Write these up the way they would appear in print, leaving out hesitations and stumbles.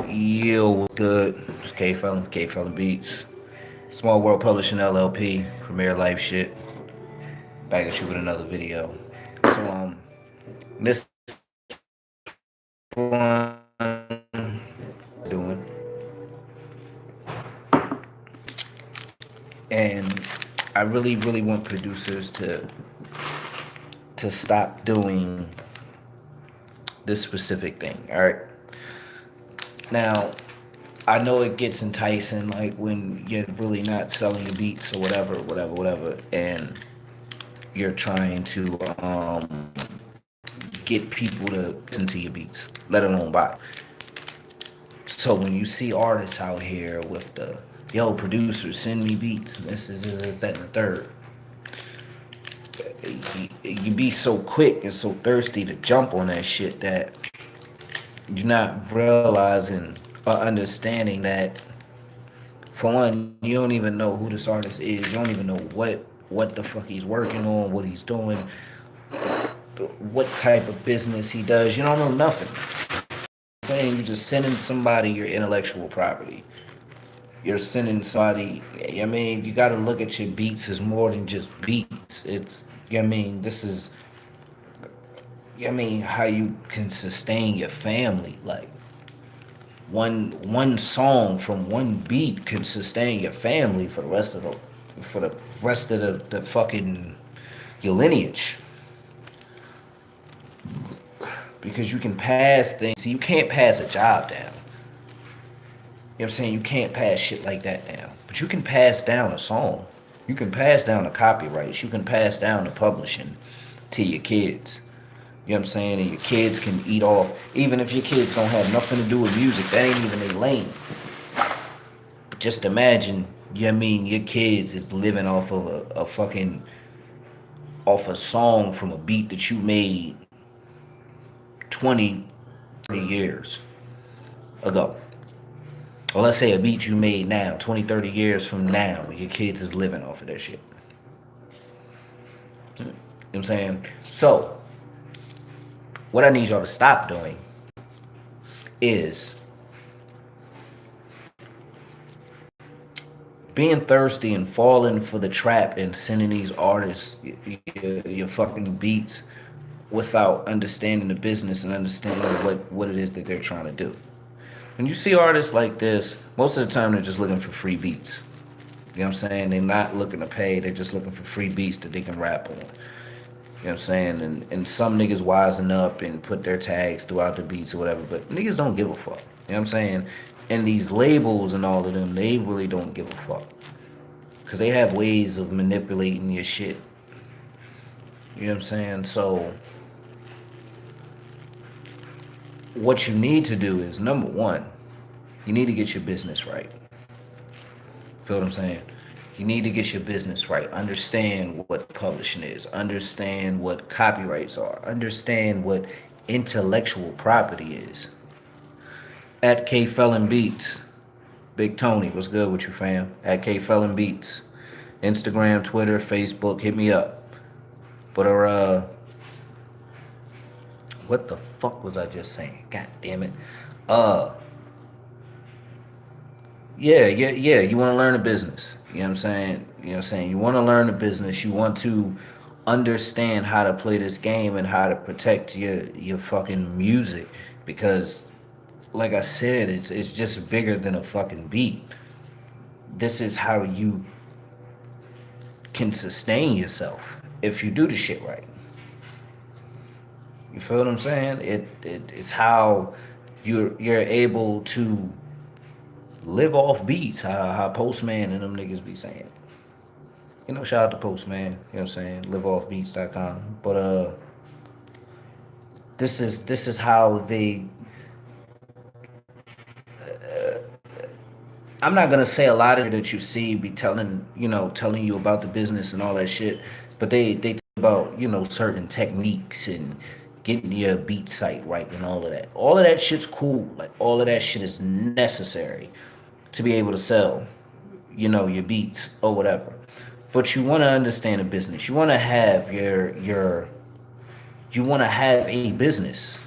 Yo, what's good? It's K Felon Beats. Small World Publishing LLP, Premier Life shit. Back at you with another video. So this one doing, and I really want producers to stop doing this specific thing. All right. Now, I know it gets enticing, like when you're really not selling your beats or whatever, and you're trying to get people to listen to your beats, let alone buy. So when you see artists out here with the yo producers send me beats, this that and the third, you be so quick and so thirsty to jump on that shit that you're not realizing or understanding that, for one, you don't even know who this artist is. You don't even know what the fuck he's working on, what he's doing, what type of business he does. You don't know nothing. Saying you're just sending somebody your intellectual property. You're sending somebody. I mean, you got to look at your beats as more than just beats. It's. I mean, this is. I mean, how you can sustain your family. Like one song from one beat can sustain your family for the rest of the fucking your lineage. Because you can pass things. See, you can't pass a job down. You know what I'm saying? You can't pass shit like that down. But you can pass down a song. You can pass down the copyrights. You can pass down the publishing to your kids. You know what I'm saying? And your kids can eat off. Even if your kids don't have nothing to do with music, that ain't even their lane. But just imagine, you know what I mean, your kids is living off of a fucking, off a song from a beat that you made 20, 30 years ago. Or let's say a beat you made now, 20, 30 years from now, your kids is living off of that shit. You know what I'm saying? So, what I need y'all to stop doing is being thirsty and falling for the trap and sending these artists your fucking beats without understanding the business and understanding what it is that they're trying to do. When you see artists like this, most of the time they're just looking for free beats. You know what I'm saying? They're not looking to pay, they're just looking for free beats that they can rap on. You know what I'm saying? And some niggas wisen up and put their tags throughout the beats or whatever, but niggas don't give a fuck. You know what I'm saying? And these labels and all of them, they really don't give a fuck. Because they have ways of manipulating your shit. You know what I'm saying? So, what you need to do is, number one, you need to get your business right. Feel what I'm saying? You need to get your business right. Understand what publishing is. Understand what copyrights are. Understand what intellectual property is. At K Felon Beats, Big Tony, what's good with you, fam? At K Felon Beats, Instagram, Twitter, Facebook, hit me up. But what the fuck was I just saying? God damn it. Uh, yeah. You want to learn a business. You know what I'm saying? You know what I'm saying? You want to learn a business. You want to understand how to play this game and how to protect your fucking music, because like I said, it's just bigger than a fucking beat. This is how you can sustain yourself if you do the shit right. You feel what I'm saying? It's how you're able to live off beats. How Postman and them niggas be saying. You know, shout out to Postman. You know what I'm saying? Liveoffbeats.com. But this is how they. I'm not gonna say a lot of that you see be telling you about the business and all that shit, but they talk about certain techniques and getting your beat site right and all of that. All of that shit's cool. Like all of that shit is necessary to be able to sell, your beats or whatever. But you want to understand the business. You want to have you want to have a business.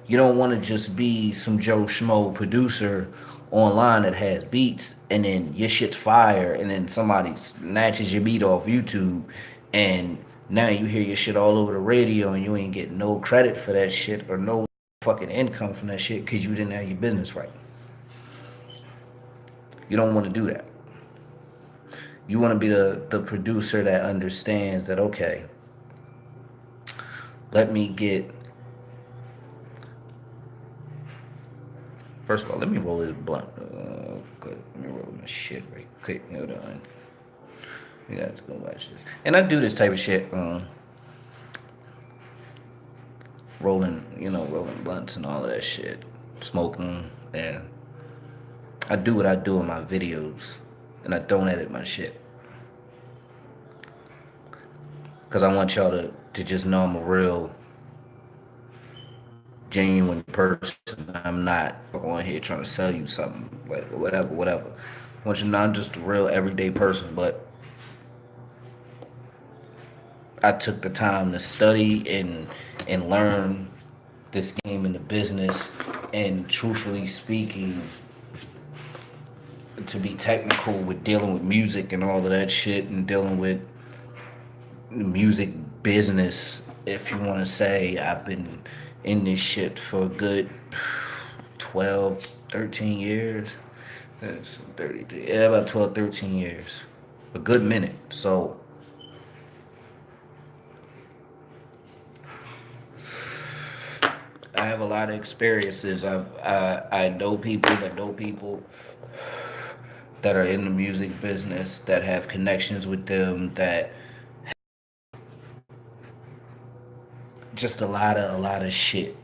You don't want to just be some Joe Schmo producer online that has beats and then your shit's fire and then somebody snatches your beat off YouTube and now you hear your shit all over the radio and you ain't get no credit for that shit or no fucking income from that shit because you didn't have your business right. You don't want to do that. You want to be the producer that understands that, okay, let me get, first of all, let me roll this blunt. Good. Let me roll my shit right quick. Hold on. You guys go watch this. And I do this type of shit, rolling blunts and all of that shit, smoking, and I do what I do in my videos, and I don't edit my shit. Because I want y'all to just know I'm a real, genuine person. I'm not going here trying to sell you something, like whatever. I want you to know I'm just a real everyday person, but I took the time to study and learn this game in the business, and truthfully speaking, to be technical with dealing with music and all of that shit and dealing with the music business, if you want to say. I've been in this shit for a good 12, 13 years. That's 33. Yeah, about 12, 13 years. A good minute. So I have a lot of experiences. I know people that are in the music business, that have connections with them, that just a lot of shit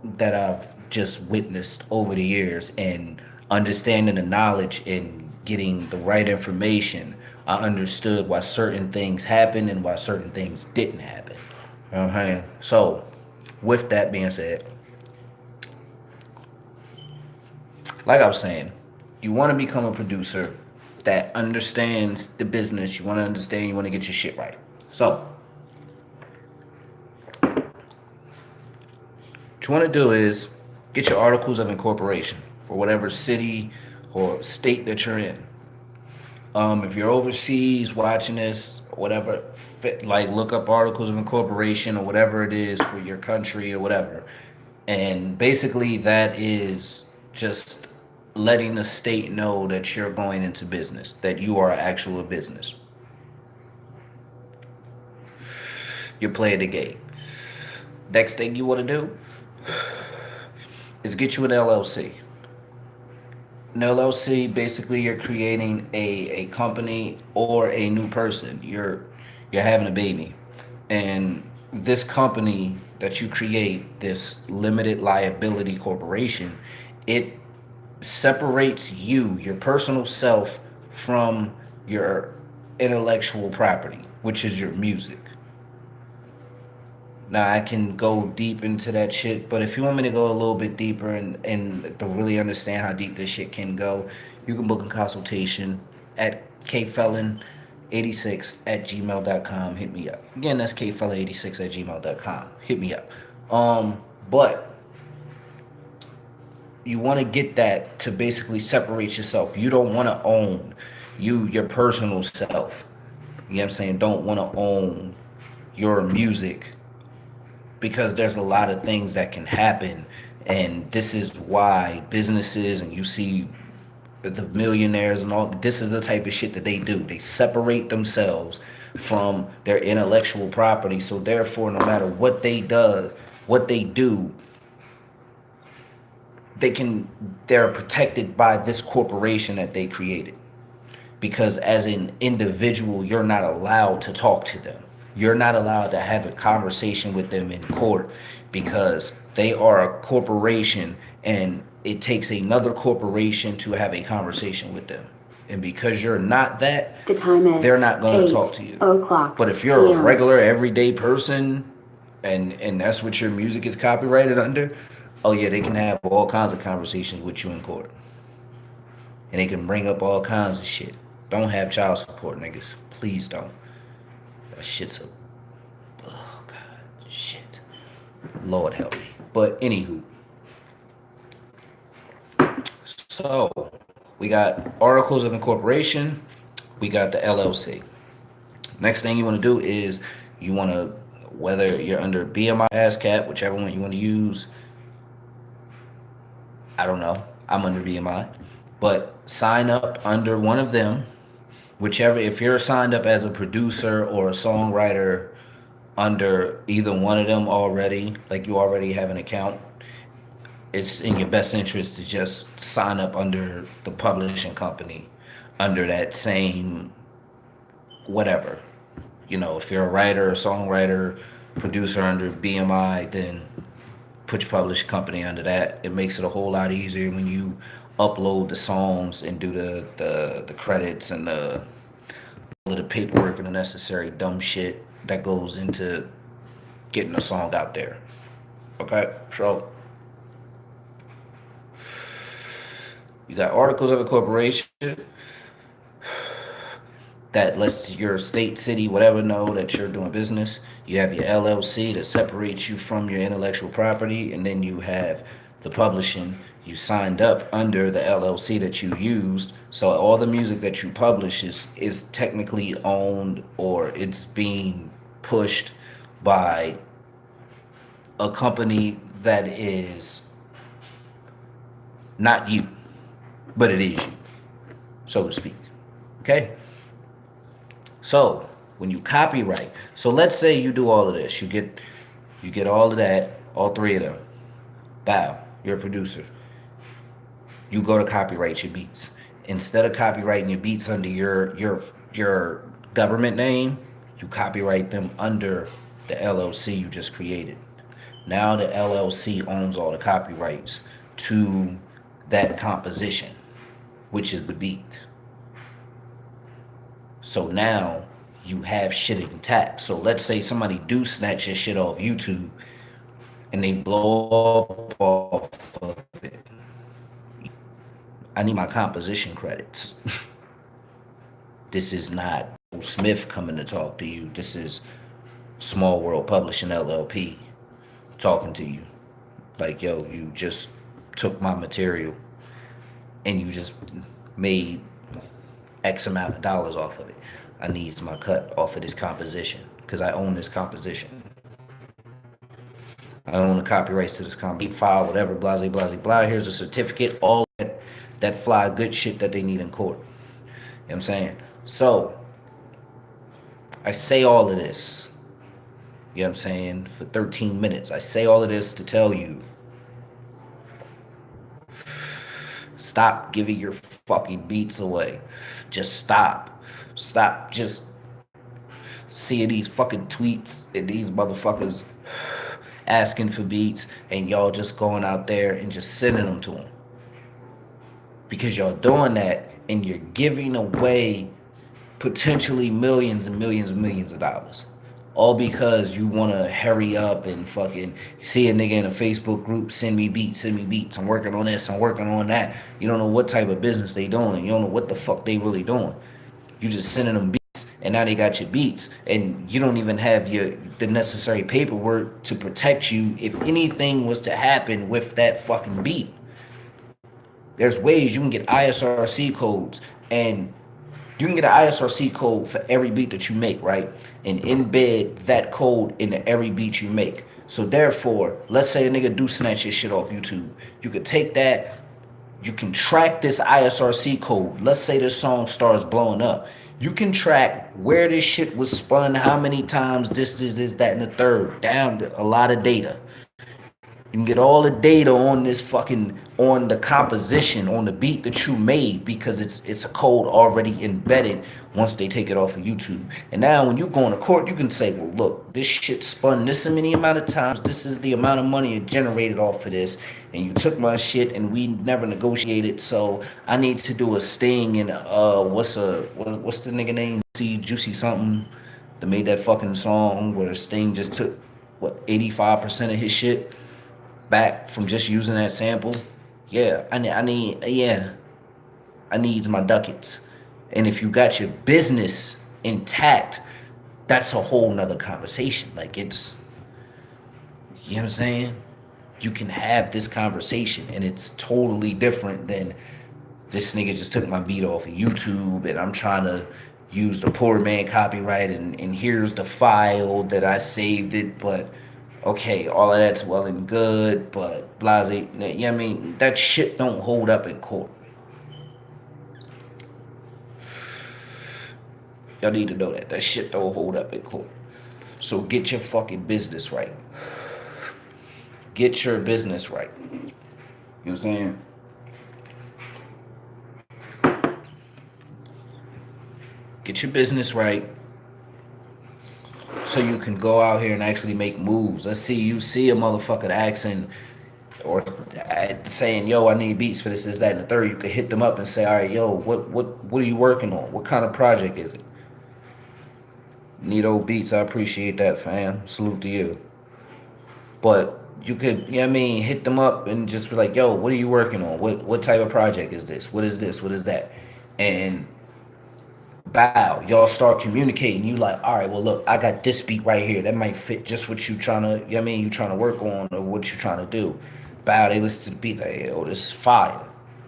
that I've just witnessed over the years, and understanding the knowledge and getting the right information. I understood why certain things happened and why certain things didn't happen. You know what I'm saying? So, with that being said, like I was saying, you want to become a producer that understands the business. You want to understand, you want to get your shit right. So, what you want to do is get your articles of incorporation for whatever city or state that you're in. If you're overseas watching this, whatever, like look up articles of incorporation or whatever it is for your country or whatever. And basically, that is just letting the state know that you're going into business, that you are an actual business. You're playing the game. Next thing you want to do is get you an LLC. An LLC, basically, you're creating a company or a new person. You're having a baby, and this company that you create, this limited liability corporation, it separates you, your personal self, from your intellectual property, which is your music. Now I can go deep into that shit, but if you want me to go a little bit deeper and to really understand how deep this shit can go, you can book a consultation at kfelon86 at gmail.com. Hit me up. Again, that's kfelon86 at gmail.com. Hit me up. But you want to get that to basically separate yourself. You don't want to own your personal self. You know what I'm saying? Don't want to own your music, because there's a lot of things that can happen, and this is why businesses, and you see the millionaires and all, this is the type of shit that they do. They separate themselves from their intellectual property, so therefore no matter what they do, they're protected by this corporation that they created. Because as an individual, you're not allowed to talk to them. You're not allowed to have a conversation with them in court, because they are a corporation, and it takes another corporation to have a conversation with them. And because you're not that, the time is they're not going to talk to you. O'clock. But if you're a regular, everyday person, and that's what your music is copyrighted under, oh yeah, they can have all kinds of conversations with you in court. And they can bring up all kinds of shit. Don't have child support, niggas. Please don't. That shit's oh God, shit. Lord help me. But anywho, so we got articles of incorporation, we got the LLC. Next thing you want to do is you want to, whether you're under BMI, ASCAP, whichever one you want to use. I don't know. I'm under BMI, but sign up under one of them, whichever. If you're signed up as a producer or a songwriter under either one of them already, like you already have an account, it's in your best interest to just sign up under the publishing company under that same whatever. You know, if you're a writer, a songwriter, producer under BMI, then put your publishing company under that. It makes it a whole lot easier when you upload the songs and do the credits and all of the paperwork and the necessary dumb shit that goes into getting a song out there. Okay, so you got articles of incorporation that lets your state, city, whatever know that you're doing business. You have your LLC that separates you from your intellectual property, and then you have the publishing. You signed up under the LLC that you used, so all the music that you publish is technically owned, or it's being pushed by a company that is not you, but it is you, so to speak. Okay? So when you copyright, so let's say you do all of this, you get all of that, all three of them. Bow, you're a producer. You go to copyright your beats. Instead of copyrighting your beats under your government name, you copyright them under the LLC you just created. Now the LLC owns all the copyrights to that composition, which is the beat. So now you have shit intact. So let's say somebody do snatch your shit off YouTube and they blow up off of it. I need my composition credits. This is not Smith coming to talk to you. This is Small World Publishing LLP talking to you. Like, yo, you just took my material and you just made X amount of dollars off of it. I need my cut off of this composition because I own this composition. I own the copyrights to this file, whatever, blah, blah, blah, blah. Here's a certificate, all that fly good shit that they need in court. You know what I'm saying? So, I say all of this, you know what I'm saying, for 13 minutes. I say all of this to tell you, stop giving your fucking beats away. Just stop. Stop just seeing these fucking tweets and these motherfuckers asking for beats and y'all just going out there and just sending them to them. Because y'all doing that and you're giving away potentially millions and millions and millions of dollars. All because you want to hurry up and fucking see a nigga in a Facebook group, send me beats, I'm working on this, I'm working on that. You don't know what type of business they doing. You don't know what the fuck they really doing. You just sending them beats, and now they got your beats, and you don't even have the necessary paperwork to protect you if anything was to happen with that fucking beat. There's ways you can get ISRC codes, and you can get an ISRC code for every beat that you make, right? And embed that code into every beat you make. So therefore, let's say a nigga do snatch your shit off YouTube. You could take that, you can track this ISRC code. Let's say this song starts blowing up. You can track where this shit was spun, how many times, this, that, and the third. Down to a lot of data. You can get all the data on this fucking, on the composition, on the beat that you made, because it's a code already embedded once they take it off of YouTube. And now when you go into court, you can say, well, look, this shit spun this many amount of times. This is the amount of money it generated off of this. And you took my shit and we never negotiated. So I need to do a sting and what's the nigga name? Juicy something that made that fucking song where Sting just took, 85% of his shit back from just using that sample. Yeah, I need my ducats. And if you got your business intact, that's a whole nother conversation. Like, You know what I'm saying? You can have this conversation, and it's totally different than this nigga just took my beat off of YouTube and I'm trying to use the poor man copyright and here's the file that I saved it, but okay, all of that's well and good, but blase, you know what I mean? That shit don't hold up in court. Y'all need to know that. That shit don't hold up in court. So get your fucking business right. Get your business right. You know what I'm saying? Get your business right so you can go out here and actually make moves. Let's see you see a motherfucker asking or saying, "Yo, I need beats for this, that, and the third." You could hit them up and say, "All right, yo, what are you working on? What kind of project is it?" Need old beats. I appreciate that, fam. Salute to you. But you could, you know what I mean, hit them up and just be like, "Yo, what are you working on? What type of project is this? What is this? What is that?" And bow, y'all start communicating. You like, all right, well, look, I got this beat right here that might fit just what you trying to, you know what I mean, you trying to work on or what you trying to do. Bow, they listen to the beat like, yo, this is fire.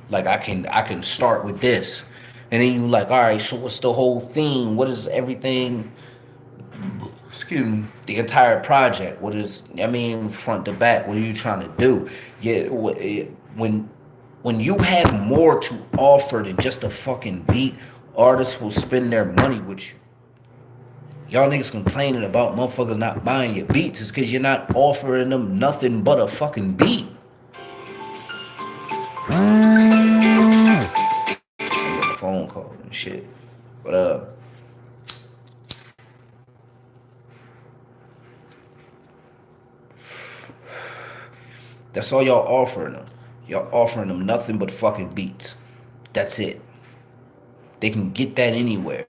Like I can start with this, and then you like, all right, so what's the whole theme? What is everything? Excuse me, the entire project. What is, I mean, front to back? What are you trying to do? Yeah, when when you have more to offer than just a fucking beat, artists will spend their money with you. Y'all niggas complaining about motherfuckers not buying your beats is because you're not offering them nothing but a fucking beat. I'm getting a phone call and shit. But that's all y'all offering them. Y'all offering them nothing but fucking beats. That's it. They can get that anywhere,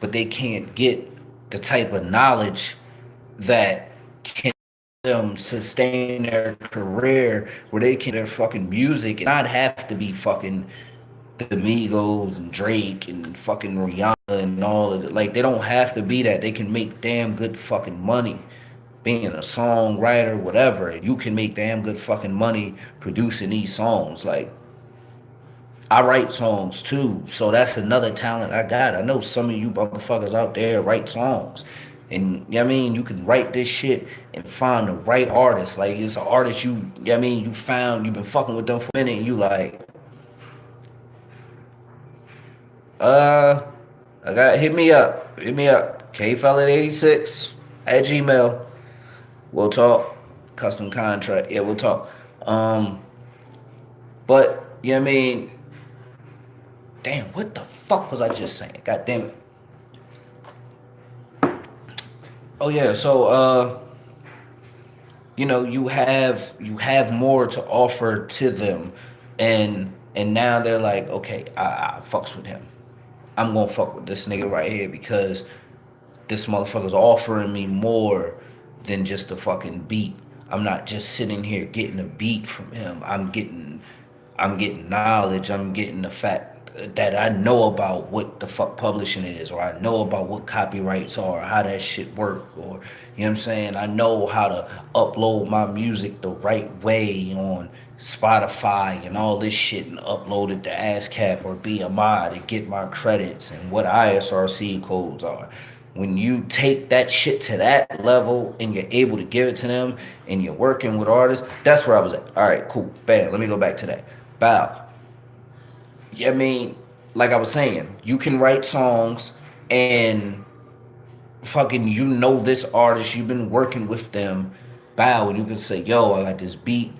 but they can't get the type of knowledge that can them sustain their career where they can their fucking music and not have to be fucking the Migos and Drake and fucking Rihanna and all of it. Like they don't have to be that. They can make damn good fucking money being a songwriter, whatever. You can make damn good fucking money producing these songs. Like I write songs too, so that's another talent I got. I know some of you motherfuckers out there write songs. And you know what I mean, you can write this shit and find the right artist. Like it's an artist you know what I mean, you found, you've been fucking with them for a minute and you like, uh, I got hit me up. Hit me up. KFellet86 at Gmail. We'll talk. Custom contract. Yeah, we'll talk. But you know what I mean? Damn, what the fuck was I just saying? God damn it. Oh yeah, so you have more to offer to them, and now they're like, okay, I fucks with him. I'm gonna fuck with this nigga right here because this motherfucker's offering me more than just a fucking beat. I'm not just sitting here getting a beat from him. I'm getting knowledge. I'm getting the fact that I know about what the fuck publishing is, or I know about what copyrights are, or how that shit work, or you know what I'm saying. I know how to upload my music the right way on Spotify and all this shit, and upload it to ASCAP or BMI to get my credits and what ISRC codes are. When you take that shit to that level and you're able to give it to them and you're working with artists, that's where I was at. All right, cool. Bam. Let me go back to that. Bow. Yeah, I mean, like I was saying, you can write songs and fucking this artist, you've been working with them. Bow, and you can say, yo, I got this beat,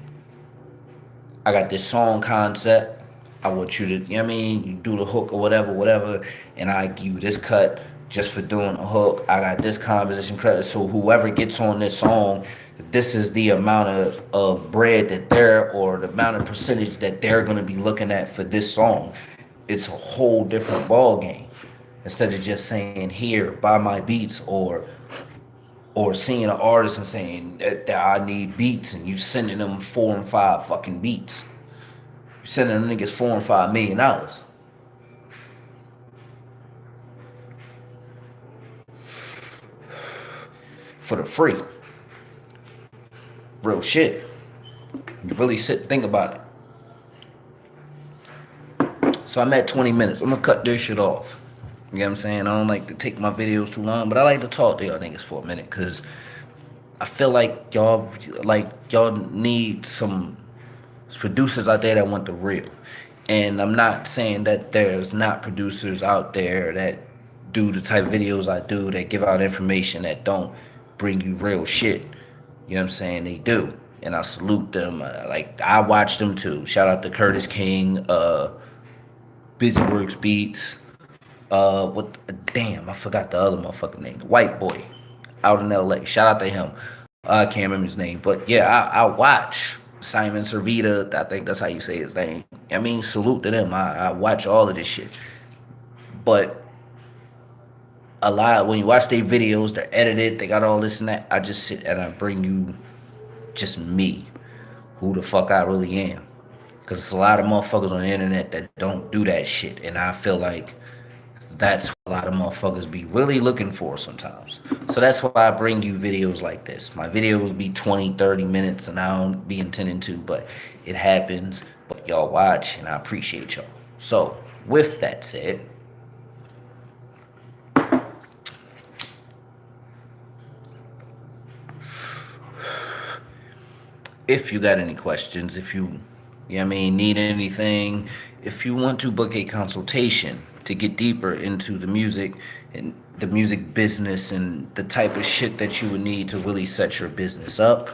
I got this song concept. I want you to, you know what I mean? You do the hook or whatever, whatever, and I give you this cut just for doing a hook. I got this composition credit. So whoever gets on this song, this is the amount of bread that they're, or the amount of percentage that they're going to be looking at for this song. It's a whole different ball game. Instead of just saying, here, buy my beats, or seeing an artist and saying that I need beats, and you sending them 4 and 5 fucking beats. You sending them niggas $4 and $5 million for the free. Real shit. You really think about it. So I'm at 20 minutes. I'm gonna cut this shit off. You know what I'm saying? I don't like to take my videos too long, but I like to talk to y'all niggas for a minute, cause I feel y'all need some producers out there that want the real. And I'm not saying that there's not producers out there that do the type of videos I do, that give out information that don't bring you real shit. You know what I'm saying? They do. And I salute them. I watch them too. Shout out to Curtis King, Busy Works Beats. What? Damn, I forgot the other motherfucking name. The white boy out in LA. Shout out to him. I can't remember his name, but yeah, I watch Simon Servita. I think that's how you say his name. I mean, salute to them. I watch all of this shit. But a lot, when you watch their videos, they're edited. They got all this and that. I just sit and I bring you just me, who the fuck I really am. Because it's a lot of motherfuckers on the internet that don't do that shit, and I feel like that's what a lot of motherfuckers be really looking for sometimes. So that's why I bring you videos like this. My videos be 20, 30 minutes, and I don't be intending to, but it happens. But y'all watch, and I appreciate y'all. So with that said, if you got any questions, if you know what I mean, need anything, if you want to book a consultation to get deeper into the music and the music business and the type of shit that you would need to really set your business up,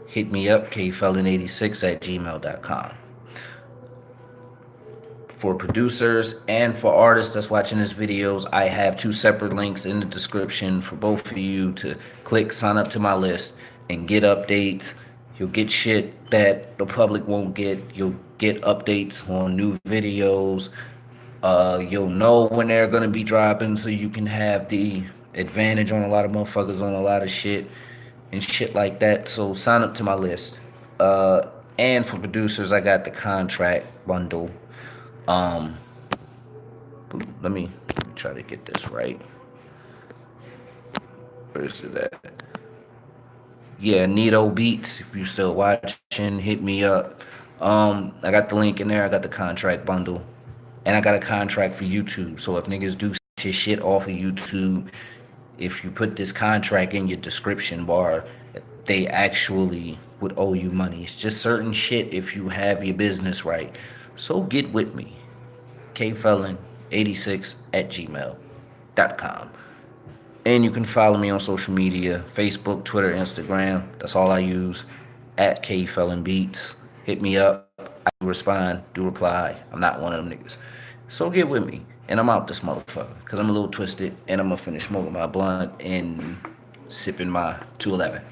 hit me up, kfelon86@gmail.com. For producers and for artists that's watching this videos, I have 2 separate links in the description for both of you to click, sign up to my list, and get updates. You'll get shit that the public won't get. You'll get updates on new videos. You'll know when they're gonna be dropping, so you can have the advantage on a lot of motherfuckers on a lot of shit and shit like that. So sign up to my list. And for producers, I got the contract bundle. Let me try to get this right. Where is it at? Yeah, Nito Beats. If you still watching, hit me up. I got the link in there. I got the contract bundle, and I got a contract for YouTube. So if niggas do shit off of YouTube, if you put this contract in your description bar, they actually would owe you money. It's just certain shit if you have your business right. So get with me. kfelon86@gmail.com. And you can follow me on social media, Facebook, Twitter, Instagram. That's all I use, at kfelonbeats. Hit me up. I do respond, do reply. I'm not one of them niggas. So get with me. And I'm out this motherfucker, because I'm a little twisted, and I'm going to finish smoking my blunt and sipping my 211.